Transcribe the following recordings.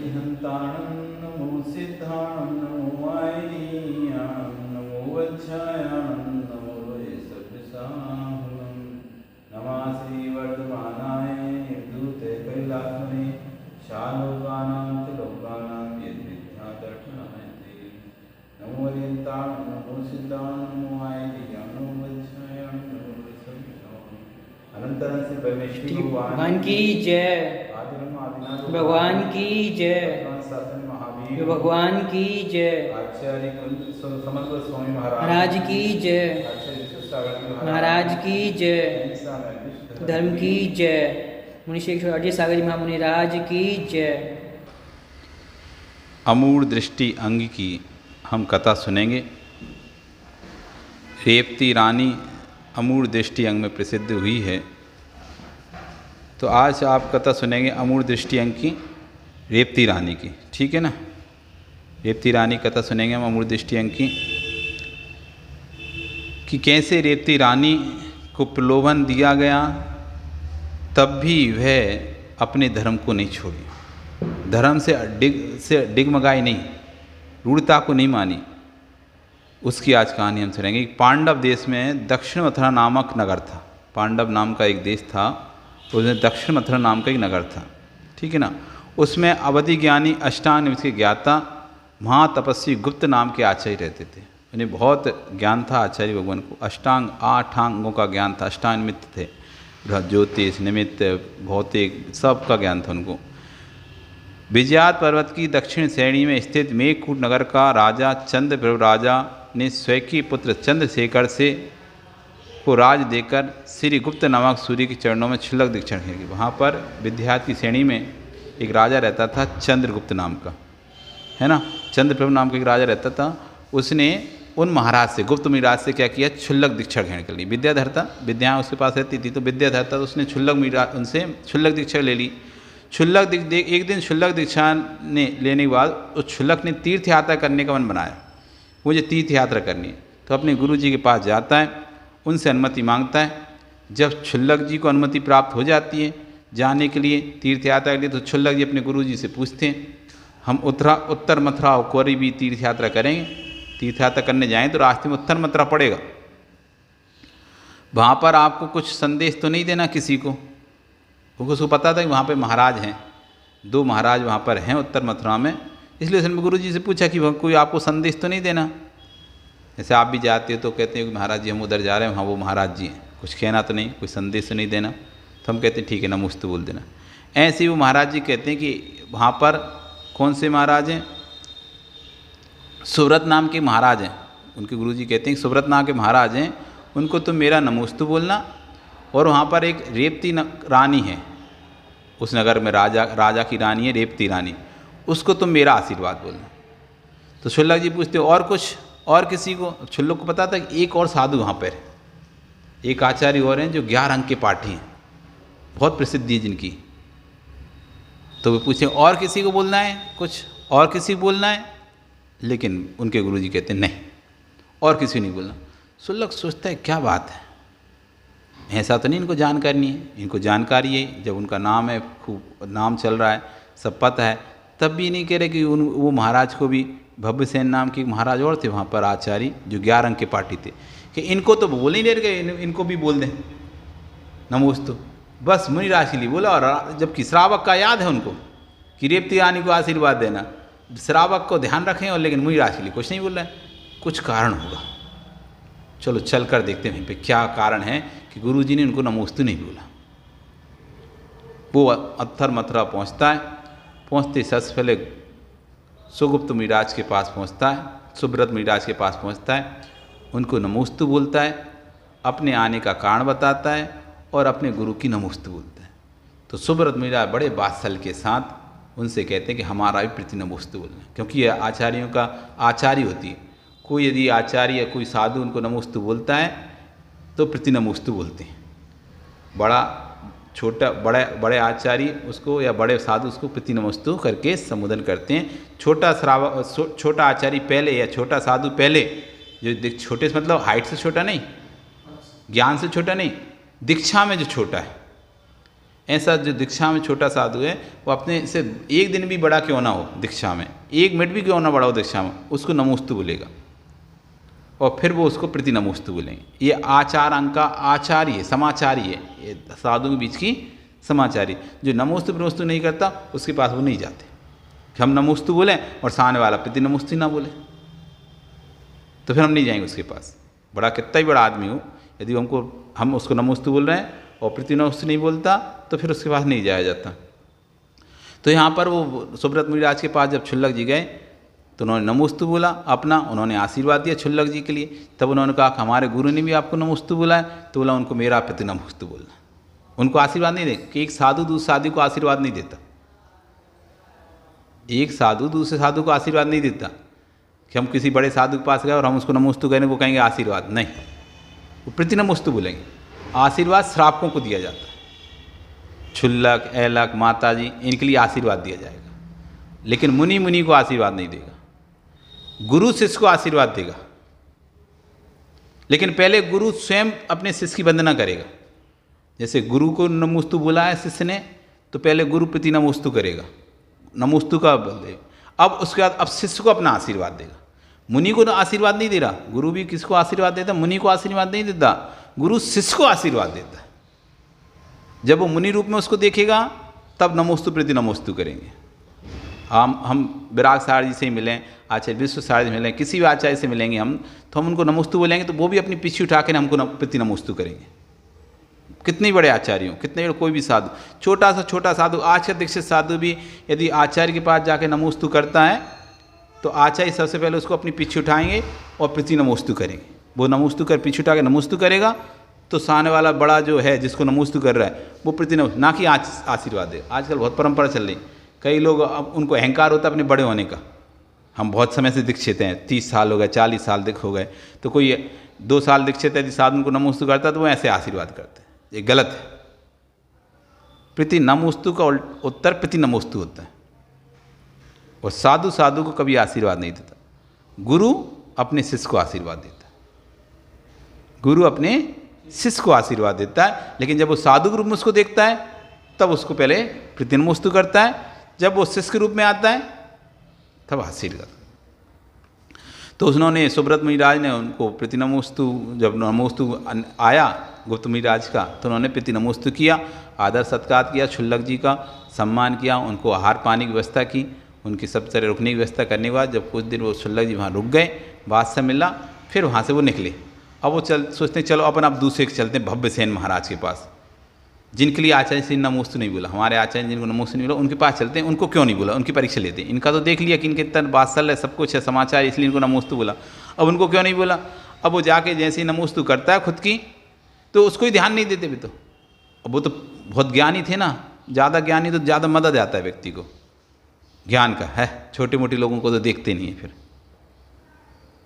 अरिहन्ताणं नमो सिद्धाणं नमो वायनीयां नमो वच्छायां नमो सदृशाहुनं नमः श्रीवर्धमानाय निर्धूते कैलासने शालोकानां च लोकानां यद्विद्यादर्शनाय ते नमो अरिहन्ताणं नमो सिद्धाणं नमो वायनीयां नमो वच्छायां नमो सदृशाहुनं अनंतरं से परमेश्वरी भगवान की जय, भगवान की जय, भगवान की जय, आचार्य समर्थ स्वामी महाराज की जय, महाराज की जय, धर्म की जय, मुनिश्रेष्ठ अजय सागर जी महामुनि राज की जय। अमूढ़ दृष्टि अंग की हम कथा सुनेंगे। रेवती रानी अमूढ़ दृष्टि अंग में प्रसिद्ध हुई है। तो आज आप कथा सुनेंगे अमूढ़ दृष्टि अंग की, रेवती रानी की। ठीक है ना, रेवती रानी कथा सुनेंगे हम अमूढ़ दृष्टि अंग की, कि कैसे रेवती रानी को प्रलोभन दिया गया तब भी वह अपने धर्म को नहीं छोड़ी, धर्म से डिगमगाई नहीं, रूढ़ता को नहीं मानी। उसकी आज कहानी हम सुनेंगे। पांडव देश में दक्षिण मथुरा नामक नगर था। पांडव नाम का एक देश था, उसमें दक्षिण मथुरा नाम का एक नगर था। ठीक है ना, उसमें अवधि ज्ञानी अष्टांग के ज्ञाता महातपस्वी गुप्त नाम के आचार्य रहते थे। उन्हें बहुत ज्ञान था आचार्य भगवान को। अष्टांग 8 अंगों का ज्ञान था। अष्टांग निमित्त थे, ज्योतिष निमित्त भौतिक सब का ज्ञान था उनको। विजयात पर्वत की दक्षिण श्रेणी में स्थित मेघकूट नगर का राजा चंद्रप्रभ राजा ने स्वयं पुत्र चंद्रशेखर से को राज देकर श्री गुप्त नामक सूर्य के चरणों में क्षुल्लक दीक्षा की। वहाँ पर विद्यात की श्रेणी में एक राजा रहता था चंद्रगुप्त नाम का, है ना, चंद्रप्रभ नाम का एक राजा रहता था। उसने उन महाराज से, गुप्त महाराज से क्या किया, क्षुल्लक दीक्षा ग्रहण कर ली। विद्याधर था, विद्या उसके पास रहती थी, तो विद्याधर था, तो उसने उनसे क्षुल्लक दीक्षा ले ली। एक दिन क्षुल्लक दीक्षा ने लेने के बाद उस क्षुल्लक ने तीर्थ यात्रा करने का मन बनाया। मुझे तीर्थ यात्रा करनी है, तो अपने गुरु जी के पास जाता है, उनसे अनुमति मांगता है। जब क्षुल्लक जी को अनुमति प्राप्त हो जाती है जाने के लिए, तीर्थ यात्रा के लिए, तो क्षुल्लक जी अपने गुरु जी से पूछते हैं, हम उत्तर मथुरा और कोरी भी तीर्थ यात्रा करेंगे। तीर्थ यात्रा करने जाएँ तो रास्ते में उत्तर मथुरा पड़ेगा, वहाँ पर आपको कुछ संदेश तो नहीं देना किसी को, क्योंकि उसको पता था कि वहाँ पे महाराज हैं, 2 महाराज वहाँ पर हैं उत्तर मथुरा में। इसलिए उसने गुरु जी से पूछा कि कोई आपको संदेश तो नहीं देना। जैसे आप भी जाते हो तो कहते हैं कि महाराज जी हम उधर जा रहे हैं, हाँ वो महाराज जी हैं, कुछ कहना तो नहीं, कोई संदेश तो नहीं देना। तो हम कहते हैं ठीक है, नमस्ते बोल देना। ऐसे ही वो महाराज जी कहते हैं कि वहाँ पर कौन से महाराज हैं, सुव्रत नाम के महाराज हैं। उनके गुरु जी कहते हैं कि सुव्रत नाम के महाराज हैं, उनको तुम मेरा नमोस्तु बोलना। और वहाँ पर एक रेवती रानी है, उस नगर में राजा की रानी है रेवती रानी, उसको तुम मेरा आशीर्वाद बोलना। तो क्षुल्लक जी पूछते हो और कुछ, और किसी को? क्षुल्लक को पता था कि एक और साधु वहाँ पर, एक आचार्य और हैं जो 11 अंक के पाठी हैं, बहुत प्रसिद्धि जिनकी। तो वे पूछे और किसी को बोलना है, कुछ और किसी को बोलना है? लेकिन उनके गुरु जी कहते नहीं, और किसी नहीं बोलना। क्षुल्लक सोचता है क्या बात है, ऐसा तो नहीं इनको जानकारी नहीं है। इनको जानकारी है, जब उनका नाम है, खूब नाम चल रहा है, सब पता है, तब भी नहीं कह रहे कि वो महाराज को भी, भव्यसेन नाम के महाराज और थे वहाँ पर आचार्य, जो 11 अंक के पाठी थे, कि इनको तो बोल नहीं दे रहे, इनको भी बोल दें नमोस्तु। बस मुनिराज के लिए बोला। और जबकि श्रावक का याद है उनको कि रेवती रानी को आशीर्वाद देना, श्रावक को ध्यान रखें, और लेकिन मुनिराज के लिए कुछ नहीं बोल रहा है। कुछ कारण होगा, चलो चल कर देखते हैं वहीं पे क्या कारण है कि गुरुजी ने उनको नमोस्तु नहीं बोला। वो उत्तर मथुरा पहुंचता है। पहुंचते सबसे पहले सुगुप्त मुनिराज के पास पहुंचता है, सुब्रत मुनिराज के पास पहुंचता है, उनको नमोस्तु बोलता है, अपने आने का कारण बताता है और अपने गुरु की नमोस्तु बोलता है। तो सुब्रत मुनिराज बड़े वात्सल्य के साथ उनसे कहते हैं कि हमारा भी प्रति नमोस्तु बोलना, क्योंकि ये आचार्यों का आचार्य होती है। कोई यदि आचार्य या कोई साधु उनको नमोस्तु बोलता है तो प्रति नमोस्तु बोलते हैं। बड़ा छोटा बड़े आचार्य उसको या बड़े साधु उसको प्रति नमोस्तु करके संबोधन करते हैं। छोटा आचार्य पहले या छोटा साधु पहले, जो छोटे से मतलब हाइट से छोटा नहीं, ज्ञान से छोटा नहीं, दीक्षा में जो छोटा है, ऐसा जो दीक्षा में छोटा साधु है वो अपने से एक दिन भी बड़ा क्यों ना हो दीक्षा में, 1 मिनट भी क्यों ना बड़ा हो दीक्षा में, उसको नमोस्तु बोलेगा और फिर वो उसको प्रति नमोस्तु बोलेंगे। ये आचार अंक का आचार्य समाचारी है, ये साधु के बीच की समाचारी। जो नमोस्तु प्रमोस्तु नहीं करता उसके पास वो नहीं जाते। हम नमोस्तु बोलें और सामने वाला प्रति नमोस्तु ना बोले तो फिर हम नहीं जाएंगे उसके पास। बड़ा कितना ही बड़ा आदमी हो, यदि हम उसको नमोस्तु बोल रहे हैं और प्रति नमोस्तु नहीं बोलता तो फिर उसके पास नहीं जाया जाता। तो यहाँ पर वो सुब्रत मुनिराज के पास जब क्षुल्लक जी गए तो उन्होंने नमोस्तु बोला अपना, उन्होंने आशीर्वाद दिया क्षुल्लक जी के लिए। तब उन्होंने कहा कि हमारे गुरु ने भी आपको नमोस्तु बोला है, तो बोला उनको मेरा प्रति नमोस्तु बोलना। उनको आशीर्वाद नहीं दे कि एक साधु दूसरे साधु को आशीर्वाद नहीं देता, एक साधु दूसरे साधु को आशीर्वाद नहीं देता कि हम किसी बड़े साधु के पास गए और हम उसको नमोस्तु करें, वो कहेंगे आशीर्वाद, नहीं, वो प्रति नमोस्तु बोलेंगे। आशीर्वाद श्रावकों को दिया जाता है, क्षुल्लक ऐलक माता जी इनके लिए आशीर्वाद दिया जाएगा, लेकिन मुनि को आशीर्वाद नहीं देगा। गुरु शिष्य को आशीर्वाद देगा, लेकिन पहले गुरु स्वयं अपने शिष्य की वंदना करेगा। जैसे गुरु को नमोस्तु बोला है शिष्य ने, तो पहले गुरु प्रति नमोस्तु करेगा, नमोस्तु का बल देगा। अब उसके बाद अब शिष्य को अपना आशीर्वाद देगा। मुनि को आशीर्वाद नहीं दे रहा, गुरु भी किसको आशीर्वाद देता, मुनि को आशीर्वाद नहीं देता, गुरु शिष्य को आशीर्वाद देता है। जब वो मुनि रूप में उसको देखेगा तब नमोस्तु प्रति नमोस्तु करेंगे। हम विराग सार जी से ही मिलें, आचार्य विश्व सार जी मिलें, किसी भी आचार्य से मिलेंगे हम, तो हम उनको नमोस्तु बोलेंगे तो वो भी अपनी पीछे उठा के हमको प्रति नमोस्तु करेंगे। कितने बड़े आचार्य हो, कितने बड़े कोई भी साधु, छोटा साधु, आज का दीक्षित साधु भी यदि आचार्य के पास जाके नमोस्तु करता है तो आचार्य सबसे पहले उसको अपनी पीछे उठाएंगे और प्रति नमोस्तु करेंगे। वो नमोस्तु कर पीछे उठा के नमोस्तु करेगा तो सामने वाला बड़ा जो है जिसको नमोस्तु कर रहा है वो प्रति नमोस्तु, ना कि आशीर्वाद दे। आजकल बहुत परंपरा चल रही, कई लोग अब उनको अहंकार होता है अपने बड़े होने का। हम बहुत समय से दीक्षित हैं, 30 साल हो गए, 40 साल हो गए, तो कोई 2 साल दीक्षित है यदि साधु को नमोस्तु करता है तो वो ऐसे आशीर्वाद करते हैं, ये गलत है। प्रति नमोस्तु का उत्तर प्रति नमोस्तु होता है, और साधु को कभी आशीर्वाद नहीं देता। गुरु अपने शिष्य को आशीर्वाद देता है, गुरु अपने शिष्य को आशीर्वाद देता है, लेकिन जब वो साधु के रूप में उसको देखता है तब उसको पहले प्रति नमोस्तु करता है, जब वो शिष्य के रूप में आता है तब आशीर्वाद। तो उन्होंने सुब्रत मुनिराज ने उनको प्रति नमोस्तु, जब नमोस्तु आया गुप्त मुनिराज का तो उन्होंने प्रति नमोस्तु किया, आदर सत्कार किया, क्षुल्लक जी का सम्मान किया, उनको आहार पानी की व्यवस्था की, उनकी सब तरह रुकने की व्यवस्था करने के बाद जब कुछ दिन वो क्षुल्लक जी वहाँ रुक गए, बात से मिला, फिर वहाँ से वो निकले। अब वो सोचते चलो अपन आप दूसरे के चलते भव्यसेन महाराज के पास, जिनके लिए आचार्य से नमोस्तु नहीं बोला, हमारे आचार्य जिनको नमोस्तु नहीं बोला उनके पास चलते हैं, उनको क्यों नहीं बोला, उनकी परीक्षा लेते हैं। इनका तो देख लिया कि इनके इतना बात चल है, सब कुछ है, समाचार, इसलिए इनको नमोस्तु बोला, अब उनको क्यों नहीं बोला। अब वो जाके जैसे ही नमोस्तु करता है खुद की तो उसको ही ध्यान नहीं देते भी, तो अब वो तो बहुत ज्ञानी थे ना, ज़्यादा ज्ञानी तो ज़्यादा मदद आता है व्यक्ति को ज्ञान का है, छोटे मोटे लोगों को तो देखते नहीं है। फिर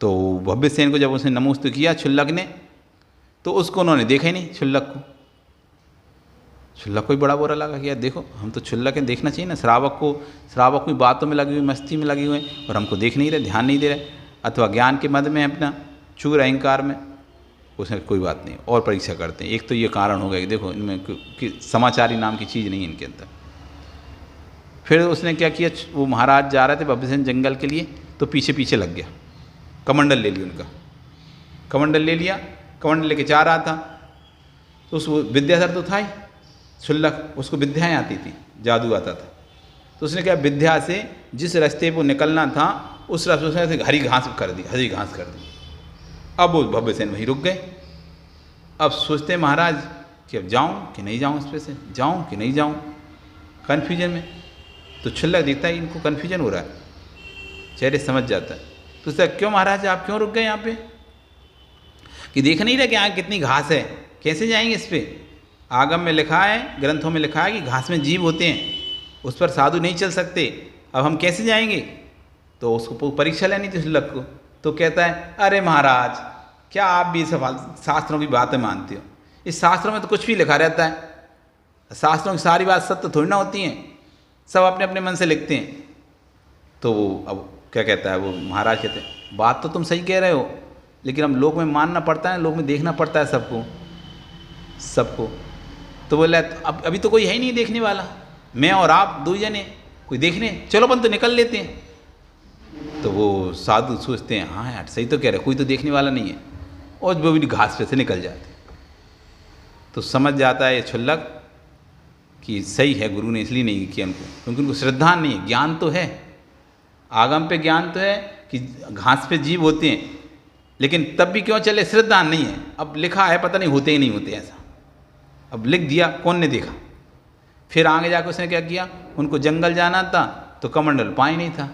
तो भव्यसेन को जब उसने नमोस्तु किया क्षुल्लक ने, तो उसको उन्होंने देखा ही नहीं क्षुल्लक को। क्षुल्लक को ही बड़ा बुरा लगा कि यार देखो हम तो क्षुल्लक हैं, देखना चाहिए ना, श्रावक की बातों में लगी हुई, मस्ती में लगे हुए हैं और हमको देख नहीं रहे, ध्यान नहीं दे रहे, अथवा ज्ञान के मद में अपना चूर अहंकार में, उसमें कोई बात नहीं और परीक्षा करते हैं। एक तो ये कारण हो गया कि देखो इनमें कि समाचारी नाम की चीज़ नहीं है इनके अंदर। फिर उसने क्या किया, वो महाराज जा रहे थे भव्यसेन जंगल के लिए, तो पीछे पीछे लग गया, कमंडल ले लिया उनका, कमंडल ले लिया, कमंडल लेके जा रहा था, तो उस विद्याधर तो था ही क्षुल्लक, उसको विद्याएँ आती थी, जादू आता था, तो उसने क्या विद्या से जिस रास्ते पर निकलना था उस रास्ते से हरी घास कर दी, हरी घास कर दी। अब वो भव्यसेन वहीं रुक गए। अब सोचते महाराज कि अब जाऊँ कि नहीं जाऊँ, इस पर से जाऊँ कि नहीं जाऊँ, कन्फ्यूजन में। तो क्षुल्लक देखता है इनको कन्फ्यूजन हो रहा है, चेहरे समझ जाता है, तो उससे क्यों महाराज आप क्यों रुक गए यहाँ पे, कि देख नहीं रहे कि यहाँ कितनी घास है, कैसे जाएंगे इस पर। आगम में लिखा है, ग्रंथों में लिखा है कि घास में जीव होते हैं, उस पर साधु नहीं चल सकते, अब हम कैसे जाएंगे। तो उसको परीक्षा लेनी थी क्षुल्लक को, तो कहता है अरे महाराज क्या आप भी शास्त्रों की बातें मानते हो, इस शास्त्रों में तो कुछ भी लिखा रहता है, शास्त्रों की सारी बात सत्य थोड़ी ना होती हैं, सब अपने अपने मन से लिखते हैं। तो वो अब क्या कहता है, वो महाराज कहते हैं बात तो तुम सही कह रहे हो, लेकिन हम लोग में मानना पड़ता है, लोग में देखना पड़ता है सबको। तो बोला अब अभी तो कोई है ही नहीं देखने वाला, मैं और आप दो जने, कोई देखने, चलो अपन तो निकल लेते हैं। तो वो साधु सोचते हैं हाँ यार सही तो कह रहे, कोई तो देखने वाला नहीं है, और वो भी घास पे से निकल जाते। तो समझ जाता है ये क्षुल्लक कि सही है, गुरु ने इसलिए नहीं किया उनको, क्योंकि उनको श्रद्धा नहीं है। ज्ञान तो है, आगम पे ज्ञान तो है कि घास पे जीव होते हैं, लेकिन तब भी क्यों चले, श्रद्धा नहीं है। अब लिखा है, पता नहीं होते ही नहीं होते ऐसा, अब लिख दिया, कौन ने देखा। फिर आगे जाकर उसने क्या किया, उनको जंगल जाना था तो कमंडल पानी नहीं था।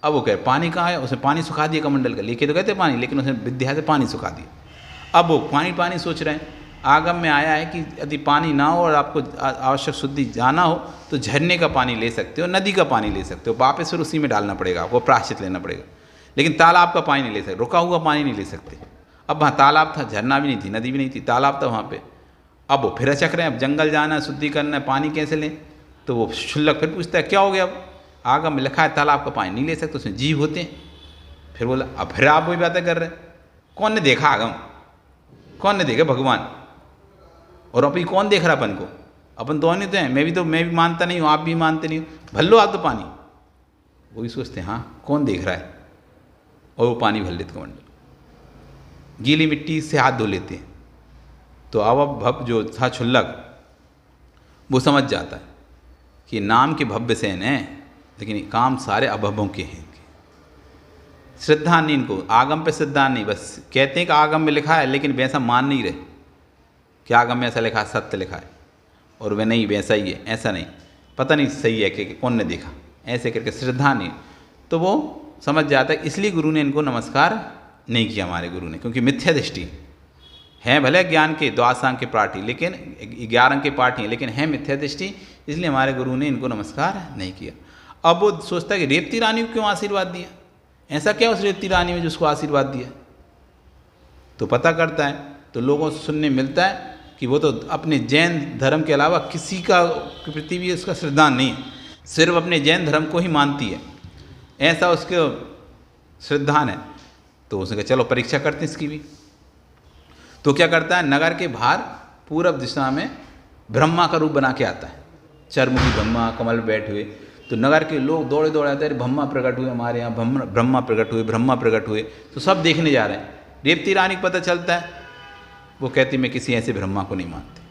अब वो कह पानी कहाँ है, उसने पानी सुखा दिया कमंडल का, लेके तो कहते पानी, लेकिन उसने विद्या से पानी सुखा दिया। अब वो पानी पानी सोच रहे हैं। आगम में आया है कि यदि पानी ना हो और आपको आवश्यक शुद्धि जाना हो तो झरने का पानी ले सकते हो, नदी का पानी ले सकते हो, वापस फिर उसी में डालना पड़ेगा, आपको प्रायश्चित लेना पड़ेगा, लेकिन तालाब का पानी नहीं ले सकते, रुका हुआ पानी नहीं ले सकते। अब वहाँ तालाब था, झरना भी नहीं थी, नदी भी नहीं थी, तालाब था वहाँ पे। अब वो फिर अचक रहे हैं, अब जंगल जाना है, शुद्धि करना है, पानी कैसे लें। तो वो क्षुल्लक फिर पूछता है क्या हो गया, अब आगम में लिखा है तालाब का पानी नहीं ले सकते, उसमें जीव होते हैं। फिर बोला अब फिर आप वही बातें कर रहे हैं, कौन ने देखा आगम, कौन ने देखा भगवान, और अभी कौन देख रहा अपन को, अपन तो नहीं तो हैं, मैं भी मानता नहीं हूँ, आप भी मानते नहीं हो, भल्लो आप तो पानी। वो भी सोचते हैं हाँ कौन देख रहा है, और वो पानी भर लेते कमंडल, गीली मिट्टी से हाथ धो लेते हैं। तो अब भव जो था क्षुल्लक वो समझ जाता है कि नाम के भव्य से हैं, लेकिन काम सारे अभवों के हैं। श्रद्धा नहीं इनको, आगम पे श्रद्धा नहीं, बस कहते हैं कि आगम में लिखा है, लेकिन वैसा मान नहीं रहे कि आगम में ऐसा लिखा है, सत्य लिखा है, और वह नहीं वैसा ही है, ऐसा नहीं, पता नहीं सही है कि कौन ने देखा, ऐसे करके श्रद्धा नहीं। तो वो समझ जाता है, इसलिए गुरु ने इनको नमस्कार नहीं किया, हमारे गुरु ने, क्योंकि मिथ्या दृष्टि हैं, भले ज्ञान के द्वादशांग के पाठ ही, लेकिन 11 अंग के पाठ ही, लेकिन है मिथ्या दृष्टि, इसलिए हमारे गुरु ने इनको नमस्कार नहीं किया। अब वो सोचता है कि रेवती रानी को क्यों आशीर्वाद दिया, ऐसा क्या उस रेवती रानी में जिसको आशीर्वाद दिया। तो पता करता है तो लोगों से सुनने मिलता है कि वो तो अपने जैन धर्म के अलावा किसी का प्रति भी उसका श्रद्धा नहीं है, सिर्फ अपने जैन धर्म को ही मानती है, ऐसा उसके श्रद्धान है। तो उसने कहा चलो परीक्षा करते हैं इसकी भी। तो क्या करता है, नगर के बाहर पूरब दिशा में ब्रह्मा का रूप बना के आता है, चरमुखी ब्रह्मा कमल बैठे हुए। तो नगर के लोग दौड़े दौड़े आते हैं, ब्रह्मा प्रकट हुए हमारे यहाँ, ब्रह्मा प्रकट हुए, ब्रह्मा प्रकट हुए। तो सब देखने जा रहे हैं। रेवती रानी को पता चलता है, वो कहती मैं किसी ऐसे ब्रह्मा को नहीं मानती,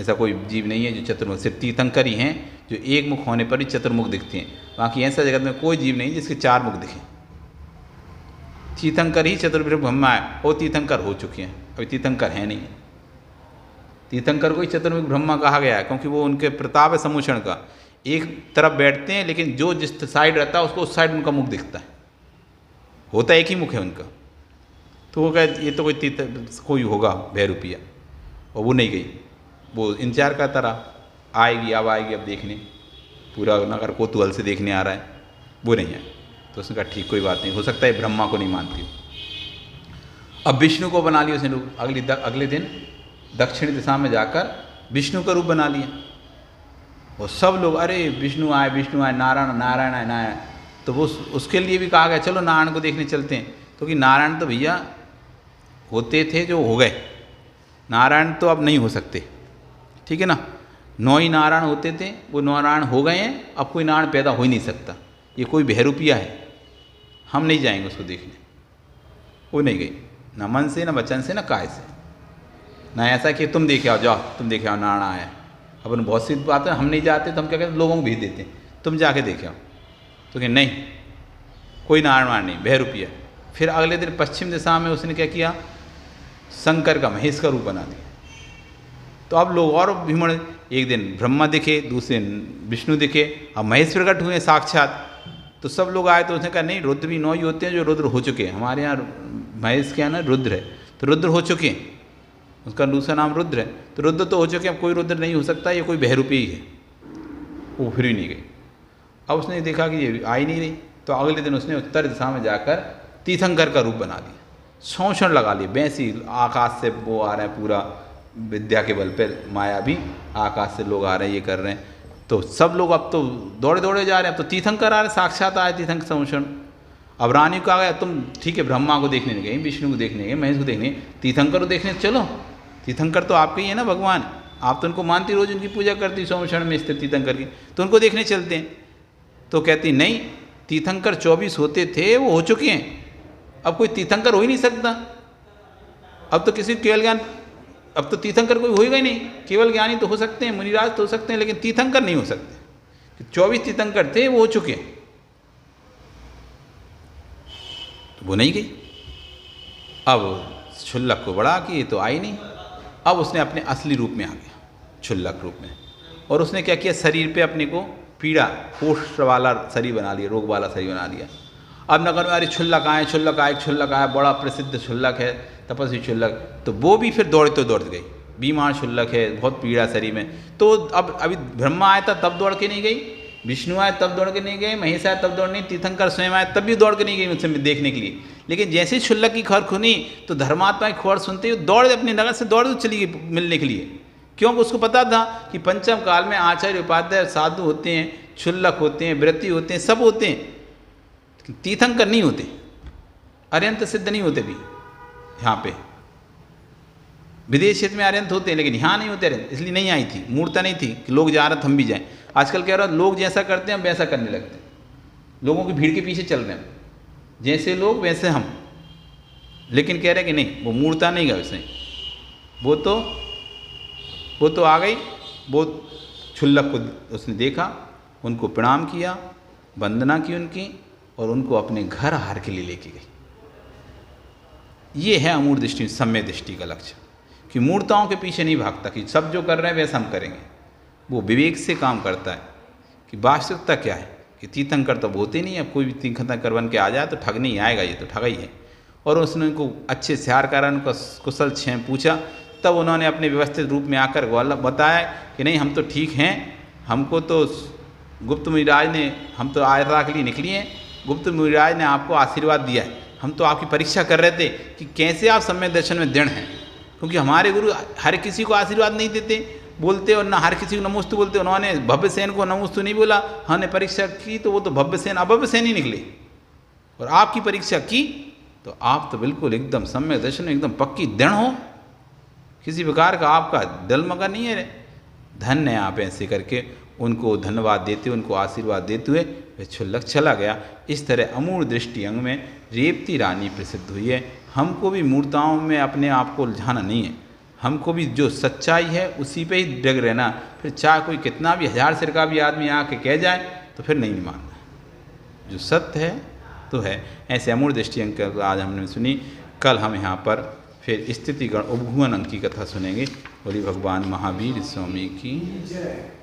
ऐसा कोई जीव नहीं है जो चतुर्मुख, सिर्फ तीर्थंकर ही हैं जो एक मुख होने पर ही चतुर्मुख दिखते हैं, बाकी ऐसा जगत में कोई जीव नहीं जिसके 4 मुख दिखें। तीर्थंकर ही चतुर्मुख ब्रह्मा है, वो तीर्थंकर हो चुके हैं, अभी तीर्थंकर है नहीं। तीर्थंकर को ही चतुर्मुख ब्रह्मा कहा गया है, क्योंकि वो उनके प्रताप है समूषण का, एक तरफ बैठते हैं, लेकिन जो जिस साइड रहता है उसको उस साइड उनका मुख दिखता है, होता एक ही मुख है उनका। तो वो कहे ये तो कोई होगा भैरूपिया, और वो नहीं गई, वो इंतजार करता रहा आएगी अब देखने, पूरा नगर कौतूहल से देखने आ रहा है, वो नहीं है। तो उसने कहा ठीक कोई बात नहीं, हो सकता है ब्रह्मा को नहीं मानती। अब विष्णु को बना लिया उसने रूप, अगले दिन दक्षिण दिशा में जाकर विष्णु का रूप बना लिया, और सब लोग अरे विष्णु आए नारायण नारायण आए नारायण। तो वो उसके लिए भी कहा गया चलो नारायण को देखने चलते हैं, क्योंकि नारायण तो भैया होते थे जो हो गए, नारायण तो अब नहीं हो सकते, ठीक है ना। 9 ही नारायण होते थे, वो नारायण हो गए हैं, अब कोई नारायण पैदा हो ही नहीं सकता। ये कोई बहरूपिया है, हम नहीं जाएंगे उसको देखने। वो नहीं गई, ना मन से, ना वचन से, ना काय से, ना ऐसा कि तुम देखे आओ, जाओ तुम देखे आओ नारायण आया। अपन बहुत सी बात है, हम नहीं जाते तो हम क्या कहते हैं, लोगों को भेज देते हैं तुम जाके देखे आओ। तो कि नहीं, कोई नारायण नहीं, बहरूपिया। फिर अगले दिन पश्चिम दिशा में उसने क्या किया, शंकर का महेश का रूप बना दिया। तो अब लोग और भीमण, एक दिन ब्रह्मा दिखे, दूसरे दिन विष्णु दिखे, अब महेश प्रकट हुए साक्षात। तो सब लोग आए, तो उसने कहा नहीं, रुद्र भी 9 ही होते हैं जो रुद्र हो चुके हैं, हमारे यहाँ महेश क्या है ना रुद्र है, तो रुद्र हो चुके हैं, उसका दूसरा नाम रुद्र है। तो रुद्र तो हो चुके हैं, अब कोई रुद्र नहीं हो सकता, ये कोई बहरूपी ही है। वो फिर ही नहीं गई। अब उसने देखा कि ये आ ही नहीं रही, तो अगले दिन उसने उत्तर दिशा में जाकर तीर्थंकर का रूप बना दिया, शोषण लगा लिया, वैसी आकाश से वो आ रहे हैं, पूरा विद्या के बल पर माया भी आकाश से लोग आ रहे हैं, ये कर रहे हैं। तो सब लोग अब तो दौड़े दौड़े जा रहे हैं, अब तो तीर्थंकर आ रहे, साक्षात आए तीर्थंकर शोषण। अब रानी को आ गया, तुम ठीक है ब्रह्मा को देखने नहीं गई, विष्णु को देखने गए, महेश को देखने, तीर्थंकर को देखने चलो, तीर्थंकर तो आपके ही है ना भगवान, आप तो उनको मानती, रोज उनकी पूजा करती, सोमशरण में स्थित तीर्थंकर की, तो उनको देखने चलते हैं। तो कहती नहीं, तीर्थंकर 24 होते थे, वो हो चुके हैं, अब कोई तीर्थंकर हो ही नहीं सकता। अब तो किसी केवल ज्ञान, अब तो तीर्थंकर कोई होएगा ही नहीं। केवल ज्ञानी तो हो सकते हैं, मुनिराज तो हो सकते हैं, लेकिन तीर्थंकर नहीं हो सकते। 24 तीर्थंकर थे, वो हो चुके हैं, तो वो नहीं गई। अब क्षुल्लक को बड़ा कि ये तो आई नहीं। अब उसने अपने असली रूप में आ गया, क्षुल्लक रूप में, और उसने क्या किया, शरीर पे अपने को पीड़ा, कोष्ठ वाला शरीर बना लिया, रोग वाला शरीर बना लिया। अब नगर में अरे क्षुल्लक आए, क्षुल्लक आए, क्षुल्लक आए, बड़ा प्रसिद्ध क्षुल्लक है, तपस्वी क्षुल्लक। तो वो भी फिर दौड़ते दौड़ गई, बीमार क्षुल्लक है, बहुत पीड़ा शरीर में। तो अब अभी ब्रह्मा आया था तब दौड़ के नहीं गई, विष्णु आए तब दौड़ के नहीं गए, महेश आए तब दौड़ नहीं, तीर्थंकर स्वयं आए तब भी दौड़ के नहीं गई मुझसे देखने के लिए। लेकिन जैसे ही क्षुल्लक की खबर खुनी तो धर्मात्मा की खबर सुनते ही दौड़ अपनी नगर से दौड़ चली गई मिलने के लिए। क्योंकि उसको पता था कि पंचम काल में आचार्य उपाध्याय साधु होते हैं, क्षुल्लक होते हैं, व्रती होते हैं, सब होते हैं, तीर्थंकर नहीं होते, अर्यंत सिद्ध नहीं होते भी। यहाँ पे विदेश क्षेत्र में अर्यंत होते हैं, लेकिन यहाँ नहीं होते अर्यंत, इसलिए नहीं आई थी, मूर्ता नहीं थी कि लोग जा रहे हम भी जाएं। आजकल कह रहा लोग जैसा करते हैं हम वैसा करने लगते हैं, लोगों की भीड़ के पीछे चल रहे हैं, जैसे लोग वैसे हम। लेकिन कह रहे हैं कि नहीं, वो मूर्ता नहीं गए उसने, वो तो आ गई, वो क्षुल्लक को उसने देखा, उनको प्रणाम किया, वंदना की उनकी, और उनको अपने घर हार के लिए लेके गई। ये है अमूढ़ दृष्टि, सम्य दृष्टि का लक्ष्य, कि मूर्ताओं के पीछे नहीं भागता कि सब जो कर रहे हैं वैसा हम करेंगे। वो विवेक से काम करता है कि वास्तविकता क्या है, कि तीर्थंकर तो होते नहीं है, कोई भी तीर्थंकर बन के आ जाए तो ठग नहीं आएगा, ये तो ठगा ही है। और उसने उनको अच्छे से हार करा, उनका कुशल क्षेम पूछा, तब उन्होंने अपने व्यवस्थित रूप में आकर बताया कि नहीं हम तो ठीक हैं, हमको तो गुप्त मुनिराज ने, हम तो आयता के लिए निकली हैं, गुप्त मुनिराज ने आपको आशीर्वाद दिया है, हम तो आपकी परीक्षा कर रहे थे कि कैसे आप सम्यक दर्शन में दृढ़ हैं। क्योंकि हमारे गुरु हर किसी को आशीर्वाद नहीं देते बोलते, और ना हर किसी को नमोस्तु बोलते। उन्होंने भव्य सेन को नमोस्तु नहीं बोला, हमने परीक्षा की तो वो तो भव्य सेन अभव्य सेन ही निकले। और आपकी परीक्षा की तो आप तो बिल्कुल एकदम सम्यक दर्शन में एकदम पक्की दृढ़ हो, किसी प्रकार का आपका दिल मगा नहीं है। धन्य आप ऐसे करके उनको धन्यवाद देते, उनको आशीर्वाद देते हुए वह क्षुल्लक चला गया। इस तरह अमूढ़ दृष्टि अंग में रेवती रानी प्रसिद्ध हुई है। हमको भी मूर्ताओं में अपने आप को उलझाना नहीं है, हमको भी जो सच्चाई है उसी पे ही डग रहना। फिर चाहे कोई कितना भी 1000 सिर का भी आदमी आके कह जाए तो फिर नहीं मानना, जो सत्य है तो है। ऐसे अमूढ़ दृष्टि अंग आज हमने सुनी। कल हम यहाँ पर फिर स्थितिगण उपभुवन अंग की कथा सुनेंगे। बोली भगवान महावीर स्वामी की जय।